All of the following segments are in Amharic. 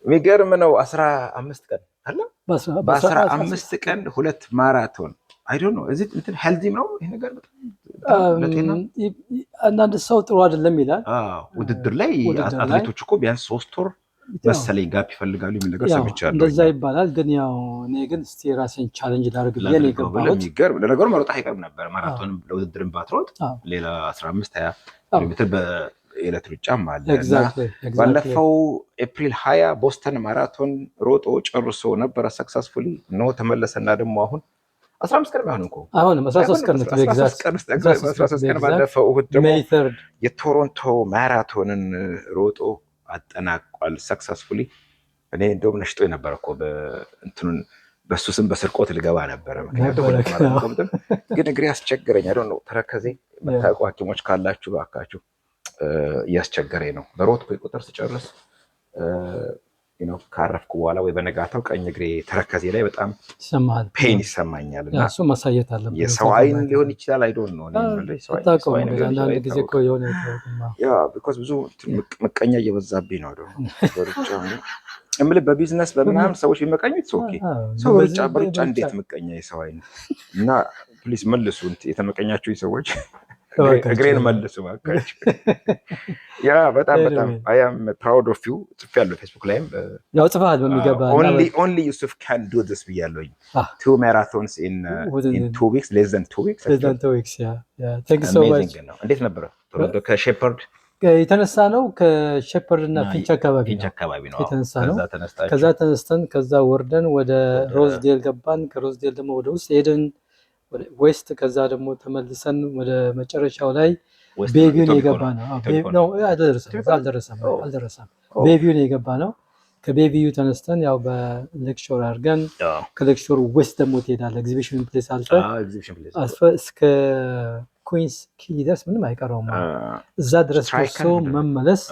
የሚገርም ነው 15 ቀን አለ በ15 ቀን 2 ማራቶን አይ ዶንት ኖ እዚህ እንትን ሄልዚም ነው ይሄ ነገር ለጤና አንዳንድ ሰው ጥሩ አይደለም ይላል ውድድር ላይ አትሌቶች እኮ ቢያንስ 3 ወር መሰለኝ ጋፕ ይፈልጋሉ የሚል ነገር ሰምቻለሁ እንደዛ ይባላል ግን ያው እኔ ግን እስቲ ራሴን ቻሌንጅ ላደርግ ብዬ ነው የገባሁት የሚገርም ለነገሩ መሮጥ አይቀርም ነበር ማራቶን ለውድድርም ባትሮጥ ሌላ 15 20 ኪሎ ሜትር በኤሌት ሩጫም አለ ባለፈው ኤፕሪል 20 ቦስተን ማራቶን ሮጦ ጨርሶ ነበር ሰክሰስፉሊ ነው ተመለሰና ደግሞ አሁን 15 ቀን ባይሆን እንኳን አሁን 13 ቀን ነው ኤግዛክት 13 ቀን ባለፈው እሁድ ደግሞ የቶሮንቶ ማራቶንን ሮጦ አጠናቋል ሰክሰስፉሊ እኔ እንደውም ነሽጦ ነበር እኮ በእንቱን በሱ ስም በስርቆት ልገባ ነበር ምክንያቱም ግን እግሬ አስቸገረኝ አይደል ነው ተረከዜ መታወቁ ሐኪሞች ካላችሁ ባካችሁ ያስቸገረኝ ነው በሮጥ ቁጥር ሲጨርስ ካረፍኩ በኋላ ወይ በነጋታው ቀኝ እግሬ ተረከዜ ላይ በጣም ይሰማል ፔን ይሰማኛልና እሱ ማሳየት አለበት የሰው አይን ሊሆን ይችላል አይ ዶንት ኖ ሰው አይን አንዳንድ ጊዜ እኮ የሆነ because ብዙ ምቀኛ እየበዛብኝ ነው እምልህ በቢዝነስ በምናምን ሰዎች ቢመቀኙት ኦኬ ሰው በርጫ እንዴት ምቀኛ የሰው አይን እና ፕሊዝ መልሱ የተመቀኛችሁ ሰዎች እግሬን መልሱ ባካችሁ ያ በጣም I am proud of you ጽፌያለሁ ፌስቡክ ላይም ያው ጽፋል በሚገባ only Yusuf can do this ብያለሁኝ 2 marathons in 2 weeks less than 2 weeks yeah thank you so much እንዴት ነበር ቶሮንቶ ከሼፐርድ የተነሳ ነው ከሼፐርድ እና ፊንች አካባቢ ነው የተነሳ ነው ከዛ ተነስተን ከዛ ወርደን ወደ ሮዝዴል ገባን ከሮዝዴል ደግሞ ወደ ውስጥ ሄደን ዌስት ከዛ ደግሞ ተመልሰን ወደ መጨረሻው ላይ ቤቪውን የገባ ነው አልደረሰም ቤቪውን የገባ ነው ከቤቪዩ ተነስተን ያው በሌክቸር አድርገን ከሌክቸር ዌስት ደግሞ ትሄዳለህ ኤግዚቢሽን ፕሌስ አልፈ እስከ ኩዊንስ ኪሊደርስ ምንም አይቀረውም እዛ ድረስ ደርሶ መመለስ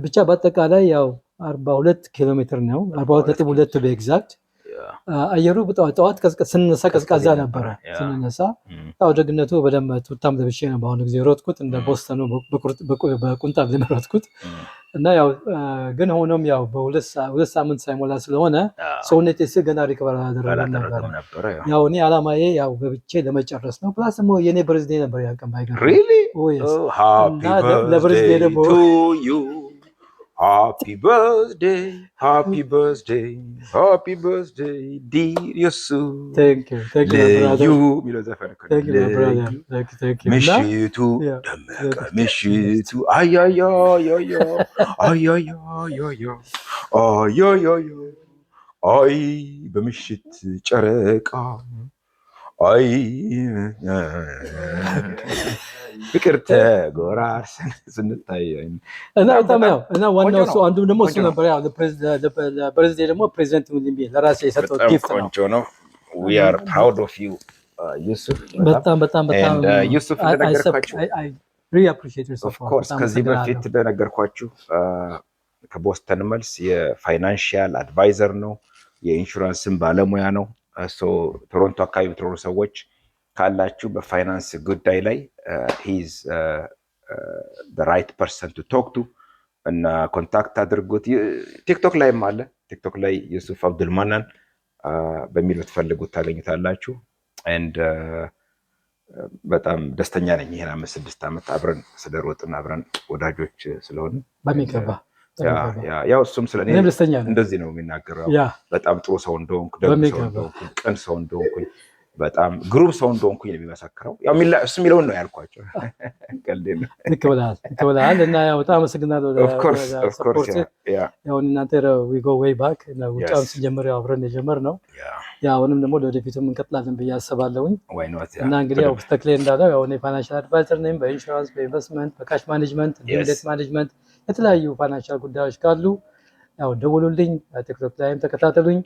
ብቻ በአጠቃላይ ያው 42 ኪሎ ሜትር ነው 42.2 በኤግዛክት አየሩ ጠዋት ስንነሳ ቀዝቃዛ ነበረ ስንነሳ ያው ደግነቱ በደንብ ቱታም ለብሼ ነው በአሁኑ ጊዜ ሮጥኩት እንደ ቦስተኑ በቁንጣ ለመሮጥኩት እና ያው ግን ሆኖም ያው በሁለት ሳምንት ሳይሞላ ስለሆነ ሰውነቴ ገና ሪከቨር አላደረገም ነበር ያው እኔ አላማዬ ያው በብቼ ለመጨረስ ነው ፕላስ ደግሞ የኔ በርዝዴይ ነበር ያቀም ባይገር really oh yes happy birthday to you happy birthday dear Yusuf thank you brother thank you brother ምሽቱ ደመቀ ምሽቱ አይ በምሽት ጨረቃ አይ ፍቅር ተጎራርሰን ስንታይ እና በጣም እና ዋናው እሱ አንዱ ደግሞ እሱ ነበር ያው ለፕሬዚደንት ደግሞ ፕሬዚደንት ዊሊም ለራሴ የሰጠው ጊፍት ነው we are proud of you Yusuf በጣም Yusuf እንደነገርኳችሁ I really appreciate your support of course ከዚህ በፊት እንደነገርኳችሁ ከቦስተን መልስ የፋይናንሻል አድቫይዘር ነው የኢንሹራንስን ባለሙያ ነው ቶሮንቶ አካባቢ የምትኖሩ ሰዎች ካላችሁ በፋይናንስ ጉዳይ ላይ he is the right person to talk to እና ኮንታክት አድርጉት ቲክቶክ ላይም አለ ቲክቶክ ላይ ዩሱፍ አብዱልማናን በሚል ብትፈልጉት ታገኙታላችሁ and በጣም ደስተኛ ነኝ ይሄን 5-6 ዓመት አብረን ስለሮጥና አብረን ወዳጆች ስለሆነ በሚገባ ያው እሱም ስለኔ እንደዚህ ነው የሚናገረው በጣም ጥሩ ሰው እንደሆንኩ ደግ ሰው እንደሆንኩ ቅን ሰው እንደሆንኩ በጣም ግሩፕ ሰው እንደሆንኩኝ የሚመሰክረው ያው እሱ የሚለውን ነው ያልኳቸው ቀልዴን ይከበላል እና ያው በጣም አመሰግናለሁ of course ያው እናንተ we go way back እና ውጫውን ሲጀምር ያው አብረን የጀመርነው ያው አሁንም ደግሞ ለወደፊቱም እንቀጥላለን ብዬ አስባለሁኝ እና እንግዲህ ያው ተክሌ እንዳለው ያው እኔ ፋይናንሻል አድቫይዘር ነኝ በኢንሹራንስ በኢንቨስትመንት በካሽ ማኔጅመንት ዲቪደንድ ማኔጅመንት የተለያዩ ፋይናንሻል ጉዳዮች ካሉ ያው ደውሉልኝ ቲክቶክ ላይም ተከታተሉኝ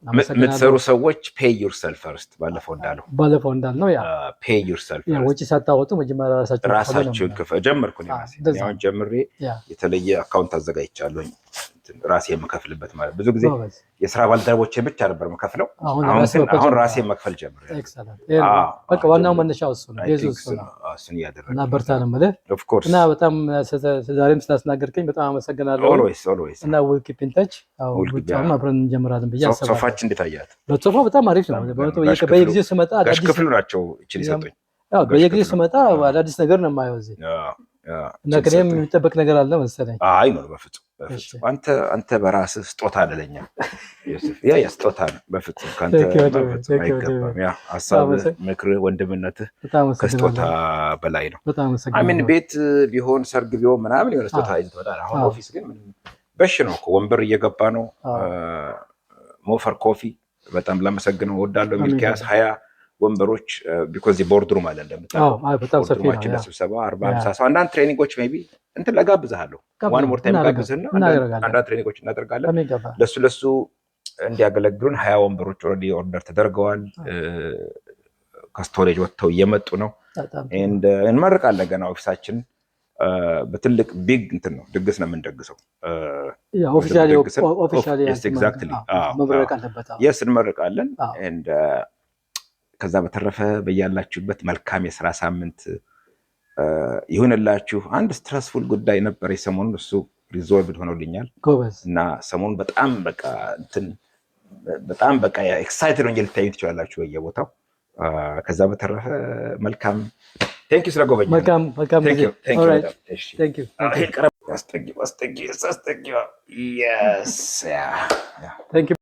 የምትሰሩ ሰዎች pay yourself first ባለፈው እንዳልነው ያ pay yourself ያ ወጪ ሳታወጡ መጀመሪያ ራሳችሁ ጀመርኩኝ የተለየ አካውንት አዘጋጅቻለሁ ራሴ የምከፍልበት ማለት ብዙ ጊዜ የስራ ባልደረቦቼ ብቻ ነበር የምከፍለው አሁን ራሴ መክፈል ጀምሬ በቃ ዋናው መነሻው እሱ ነው እሱን እያደረግን እና በርታ ነው የምልህ እና በጣም ዛሬም ስላስናገርከኝ በጣም አመሰግናለሁ ኦልዌይስ እና we'll keep in touch ውጫውን አብረን እንጀምራለን ብዬ አስባለሁ ሶፋችን እንዴት አያት ሶፋው በጣም አሪፍ ነው በየጊዜው ስመጣ ጋሽ ክፍሉ ናቸው እቺ ሊሰጡኝ በየጊዜው ስመጣ አዳዲስ ነገር ነው የማየው እዚህ እና ከኔም የሚጠበቅ ነገር አለ መሰለኝ አይ ነው በፍጹም አንተ በራስህ ስጦታ አለለኛ ዮሴፍ ያ ስጦታ ነው በፍጹም ካንተ አይገባም ያ ሐሳብ ምክር ወንድምነትህ ከስጦታ በላይ ነው አሜን ቤት ቢሆን ሰርግ ቢሆን ምናምን የሆነ ስጦታ ይዘውታል አሁን ኦፊስ ግን በሽ ነው እኮ ወንበር እየገባ ነው ሞፈር ኮፊ በጣም ለማመሰግነው ወዳለው ሚልኪያስ 20 ወንበሮች because the boardroom አለ እንደምታውቀው በጣም ሰፊ ነው ለስብሰባ 40 50 ሰው አንዳንድ ትሬኒንጎች ሜቢ እንትን ለጋብዛለሁ one more time ጋብዝና አንዳንድ ትሬኒንጎች እናደርጋለን ለሱ እንዲያገለግሉን 20 ወንበሮች ኦልሬዲ ኦርደር ተደርገዋል ከስቶሬጅ ወጥተው እየመጡ ነው and እንመርቃለን ገና ኦፊሳችን በትልቅ ቢግ እንትን ነው ድግስ ነው የምንደግሰው ኦፊሻሊ ኤግዛክትሊ መብረቅ አለበት yes እንመርቃለን and ከዛ በተረፈ በያላችሁበት መልካም የሥራ ሳምንት ይሁንላችሁ አንድ ስትረስፉል ጉዳይ ነበር የሰሞኑን እሱ ሪዞልቭድ ሆኖልኛል እና ሰሞኑን በጣም በቃ ኤክሳይትድ ሆኜ ልታዩኝ ትችላላችሁ በየቦታው ከዛ በተረፈ መልካም ቴንክ ዩ ስለጎበኘኝ መልካም ጊዜ ኦልራይት ቴንክ ዩ አስጠጊ yes ያ ቴንክ ዩ